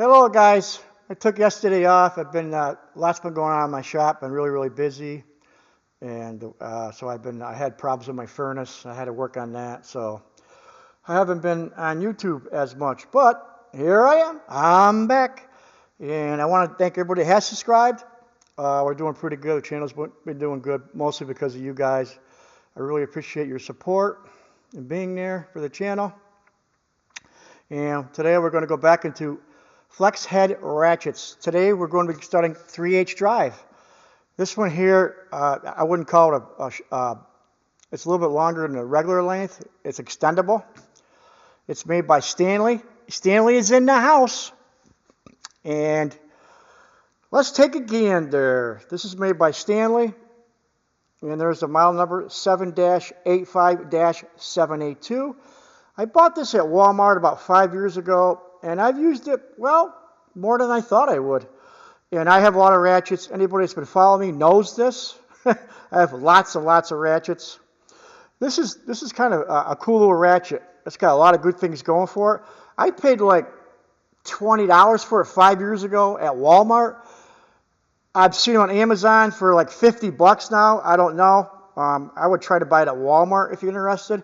Hello guys, I took yesterday off. Lots been going on in my shop. Been really busy, and so I had problems with my furnace. I had to work on that, so I haven't been on YouTube as much. But here I am. I'm back, and I want to thank everybody that has subscribed. We're doing pretty good. The channel's been doing good, mostly because of you guys. I really appreciate your support and being there for the channel. And today we're going to go back into flex head ratchets. Today we're going to be starting 3/8 drive. This one here, I wouldn't call it it's a little bit longer than the regular length. It's extendable. It's made by Stanley. Stanley is in the house. And let's take a gander. This is made by Stanley. And there's the model number 7-85-782. I bought this at Walmart about 5 years ago. And I've used it, well, more than I thought I would. And I have a lot of ratchets. Anybody that's been following me knows this. I have lots and lots of ratchets. This is kind of a cool little ratchet. It's got a lot of good things going for it. I paid like $20 for it 5 years ago at Walmart. I've seen it on Amazon for like $50 now. I don't know. I would try to buy it at Walmart if you're interested.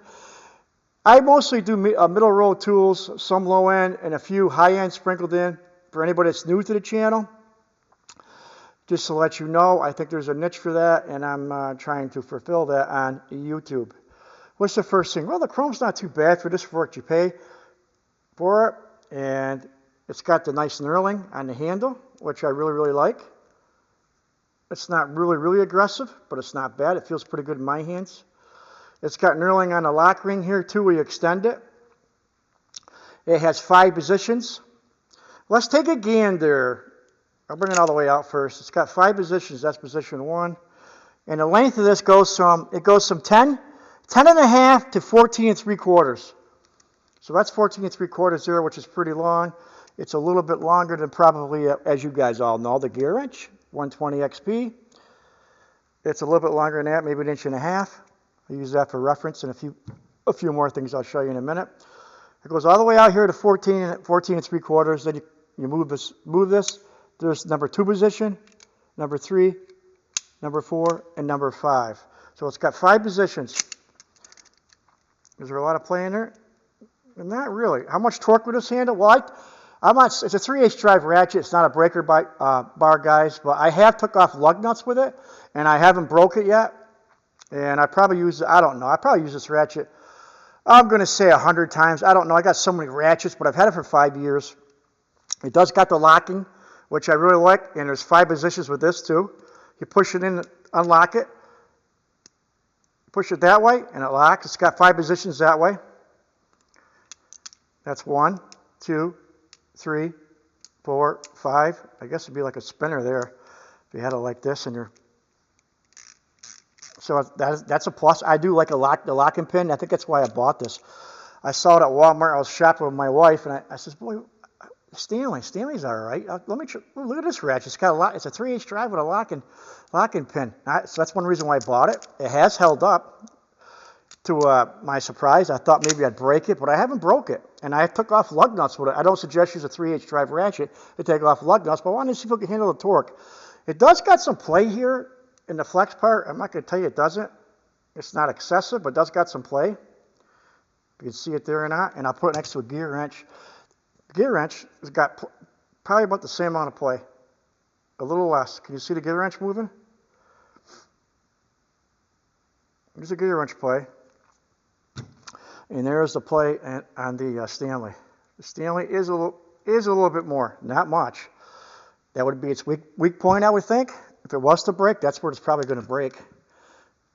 I mostly do middle row tools, some low end, and a few high end sprinkled in for anybody that's new to the channel. Just to let you know, I think there's a niche for that, and I'm trying to fulfill that on YouTube. What's the first thing? Well, the chrome's not too bad for this, for what you pay for it, and it's got the nice knurling on the handle, which I really like. It's not really aggressive, but it's not bad. It feels pretty good in my hands. It's got knurling on the lock ring here too, where you extend it. It has 5 positions. Let's take a gander. I'll bring it all the way out first. It's got 5 positions. That's position 1. And the length of this goes from 10 and a half to 14 3/4. So that's 14 3/4 there, which is pretty long. It's a little bit longer than probably, as you guys all know, the gear wrench, 120 XP. It's a little bit longer than that, maybe 1.5 inches. I use that for reference, and a few more things I'll show you in a minute. It goes all the way out here to 14 3/4. Then you move this. There's number 2 position, number 3, number 4, and number 5. So it's got 5 positions. Is there a lot of play in there? Not really. How much torque would this handle? Well, it's a 3/8 drive ratchet. It's not a breaker bar, guys, but I have took off lug nuts with it, and I haven't broke it yet. And I probably use this ratchet, I'm going to say 100 times. I don't know. I got so many ratchets, but I've had it for 5 years. It does got the locking, which I really like, and there's 5 positions with this too. You push it in, unlock it, push it that way, and it locks. It's got 5 positions that way. That's 1, 2, 3, 4, 5. I guess it'd be like a spinner there if you had it like this, and you're... So that's a plus. I do like the locking pin. I think that's why I bought this. I saw it at Walmart. I was shopping with my wife, and I says, "Boy, Stanley's all right. Let me look at this ratchet. It's got a lot. It's a 3/8 drive with a locking pin. So that's one reason why I bought it. It has held up. To my surprise, I thought maybe I'd break it, but I haven't broke it. And I took off lug nuts with it. I don't suggest use a 3/8 drive ratchet to take off lug nuts, but I wanted to see if it could handle the torque. It does got some play here. In the flex part, I'm not going to tell you it doesn't. It's not excessive, but it does got some play. You can see it there or not. And I'll put it next to a gear wrench. The gear wrench has got probably about the same amount of play. A little less. Can you see the gear wrench moving? There's a gear wrench play. And there's the play on the Stanley. The Stanley is a little bit more, not much. That would be its weak point, I would think. If it was to break, that's where it's probably going to break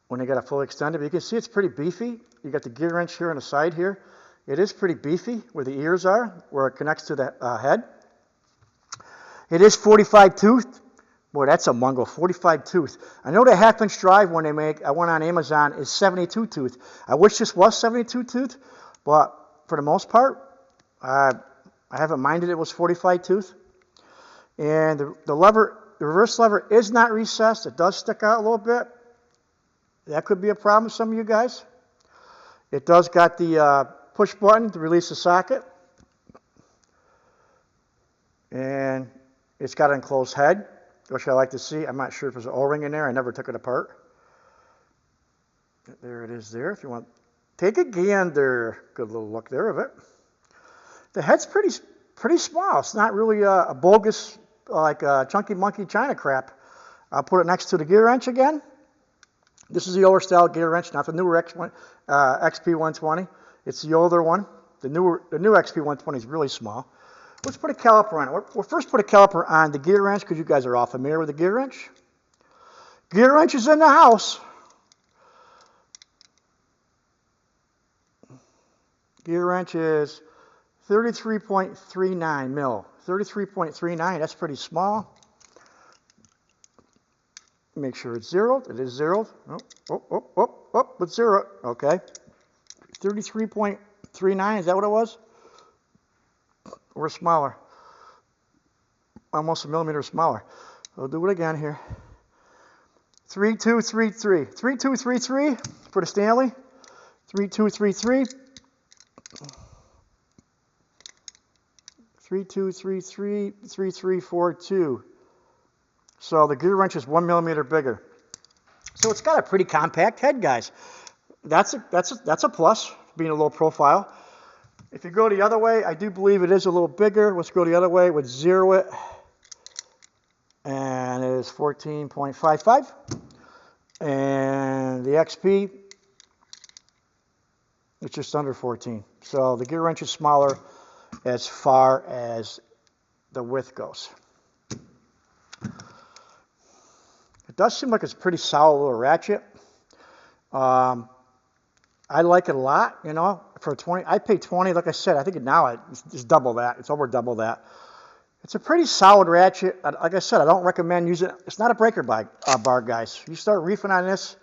when they got it fully extended. But you can see it's pretty beefy. You got the gear wrench here on the side here. It is pretty beefy where the ears are, where it connects to the head. It is 45 tooth. Boy, that's a mungo, 45 tooth. I know the 1/2 inch drive one they make, I went on Amazon, is 72 tooth. I wish this was 72 tooth, but for the most part, I haven't minded it was 45 tooth. And the reverse lever is not recessed. It does stick out a little bit. That could be a problem with some of you guys. It does got the push button to release the socket. And It's got an enclosed head, which I like to see. I'm not sure if there's an O-ring in there. I never took it apart. There it is there. If you want, take a gander. Good little look there of it. The head's pretty small. It's not really a bogus, like a chunky monkey China crap. I'll put it next to the gear wrench again. This is the older style gear wrench, not the newer XP120. It's the older one. The new XP120 is really small. Let's put a caliper on it. We'll first put a caliper on the gear wrench because you guys are all familiar with the gear wrench. Gear wrench is in the house. Gear wrench is 33.39 mil. 33.39, that's pretty small. Make sure it's zeroed. It is zeroed. Let's zero it. Okay. 33.39, is that what it was? Or smaller. Almost a millimeter smaller. We'll do it again here. 3233. 3233 for the Stanley. 3233. 3233, 3342. So the gear wrench is 1 millimeter bigger. So it's got a pretty compact head, guys. That's a plus, being a low profile. If you go the other way, I do believe it is a little bigger. Let's go the other way. Let's zero it. And it is 14.55. And the XP, it's just under 14. So the gear wrench is smaller as far as the width goes. It does seem like it's a pretty solid little ratchet. I like it a lot, you know, for 20. I paid 20, like I said, I think now it's double that. It's over double that. It's a pretty solid ratchet. Like I said, I don't recommend using it. It's not a breaker bar, guys. You start reefing on this,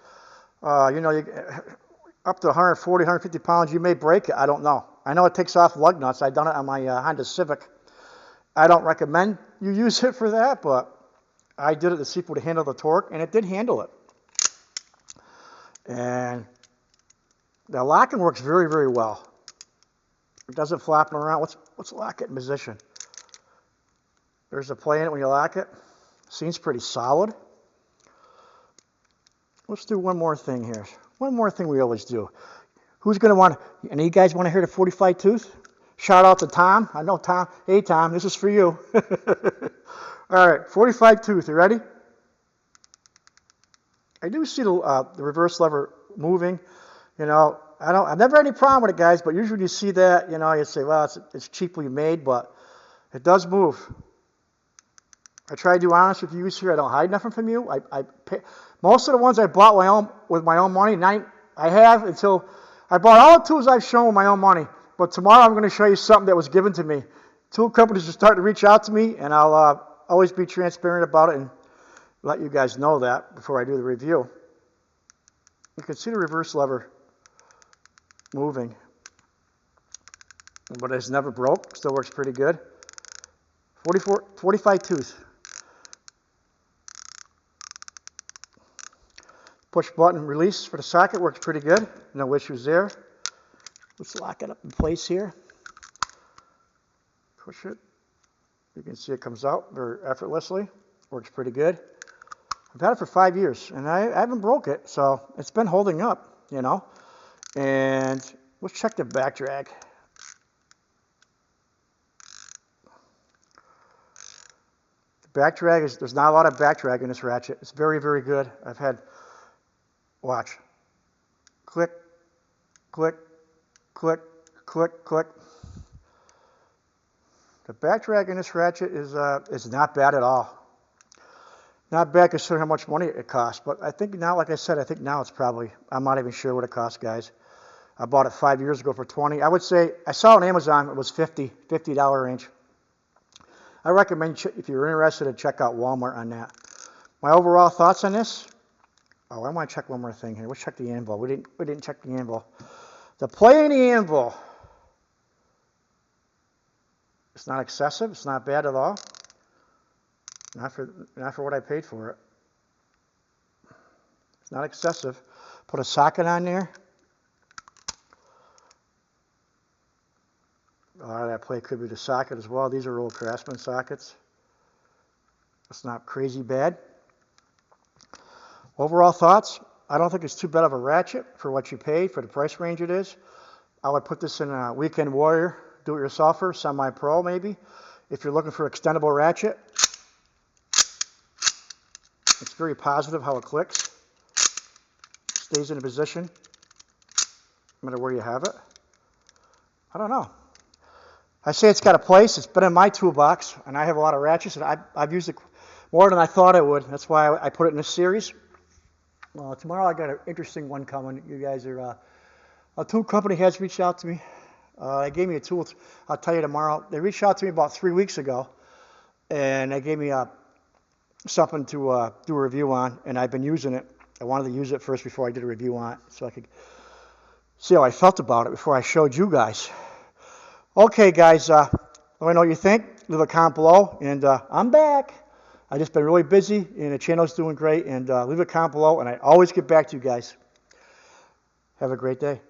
you know, up to 140, 150 pounds, you may break it. I don't know. I know it takes off lug nuts. I've done it on my Honda Civic. I don't recommend you use it for that, but I did it to see if it would handle the torque, and it did handle it. And the locking works very, very well. It doesn't flop around. Let's lock it in position. There's a play in it when you lock it. Seems pretty solid. Let's do one more thing here. One more thing we always do. Who's going to want, any of you guys want to hear the 45 tooth? Shout out to Tom. I know Tom. Hey, Tom, this is for you. All right, 45 tooth. You ready? I do see the reverse lever moving. You know, I've never had any problem with it, guys, but usually you see that, you know, you say, well, it's cheaply made, but it does move. I try to do honest with you here. I don't hide nothing from you. I pay, most of the ones I bought with my own money, I have until I bought all the tools I've shown with my own money. But tomorrow I'm going to show you something that was given to me. Tool companies are starting to reach out to me, and I'll always be transparent about it and let you guys know that before I do the review. You can see the reverse lever moving, but it's never broke. Still works pretty good. 45 tooth. Push button release for the socket works pretty good. No issues there. Let's lock it up in place here. Push it. You can see it comes out very effortlessly. Works pretty good. I've had it for 5 years, and I haven't broke it, so it's been holding up, you know. And let's check the back drag. The back drag there's not a lot of back drag in this ratchet. It's very, very good. I've had, watch, click, click, click, click, click. The back drag in this ratchet is not bad at all. Not bad considering how much money it costs. But I think now, like I said, I think now it's probably, I'm not even sure what it costs, guys. I bought it 5 years ago for 20. I would say, I saw it on Amazon, it was $50 range. I recommend, if you're interested, to check out Walmart on that. My overall thoughts on this? Oh, I want to check one more thing here. Let's check the anvil. We didn't check the anvil. The play in the anvil. It's not excessive. It's not bad at all. Not for what I paid for it. It's not excessive. Put a socket on there. A lot of that play could be the socket as well. These are old Craftsman sockets. It's not crazy bad. Overall thoughts, I don't think it's too bad of a ratchet for what you paid, for the price range it is. I would put this in a Weekend Warrior, do-it-yourselfer, semi-pro maybe. If you're looking for an extendable ratchet, it's very positive how it clicks. Stays in a position, no matter where you have it. I don't know. I say it's got a place. It's been in my toolbox, and I have a lot of ratchets, and I've used it more than I thought I would. That's why I put it in this series. Well, tomorrow I got an interesting one coming. You guys are, a tool company has reached out to me. They gave me a tool. I'll tell you tomorrow. They reached out to me about 3 weeks ago, and they gave me something to do a review on, and I've been using it. I wanted to use it first before I did a review on it, so I could see how I felt about it before I showed you guys. Okay, guys, let me know what you think. Leave a comment below, and I'm back. I've just been really busy, and the channel's doing great, and leave a comment below, and I always get back to you guys. Have a great day.